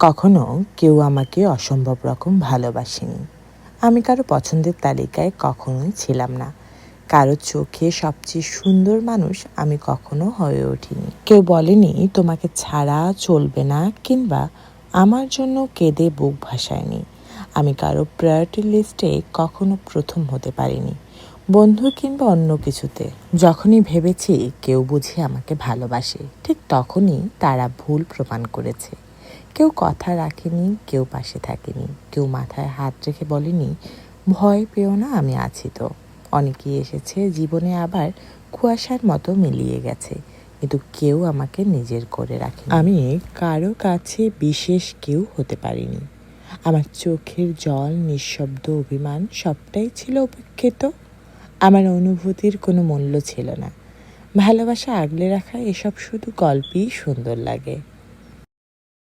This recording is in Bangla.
কখনো কেউ আমাকে অসম্ভব রকম ভালোবাসেনি। আমি কারো পছন্দের তালিকায় কখনোই ছিলাম না। কারো চোখে সবচেয়ে সুন্দর মানুষ আমি কখনো হয়ে উঠিনি। কেউ বলেনি তোমাকে ছাড়া চলবে না, কিংবা আমার জন্য কেঁদে বুক ভাসায়নি। আমি কারো প্রায়োরিটি লিস্টে কখনো প্রথম হতে পারিনি, বন্ধু কিংবা অন্য কিছুতে। যখনই ভেবেছি কেউ বুঝি আমাকে ভালোবাসে, ঠিক তখনই তারা ভুল প্রমাণ করেছে। কেউ কথা রাখেনি, কেউ পাশে থাকেনি, কেউ মাথায় হাত রেখে বলেনি ভয় পেও না, আমি আছি তো। অনেকেই এসেছে জীবনে, আবার কুয়াশার মতো মিলিয়ে গেছে, কিন্তু কেউ আমাকে নিজের করে রাখেনি। আমি কারো কাছে বিশেষ কেউ হতে পারিনি। আমার চোখের জল, নিঃশব্দ অভিমান সবটাই ছিল উপেক্ষিত। আমার অনুভূতির কোনো মূল্য ছিল না। ভালোবাসা আগলে রাখা এসব শুধু গল্পেই সুন্দর লাগে।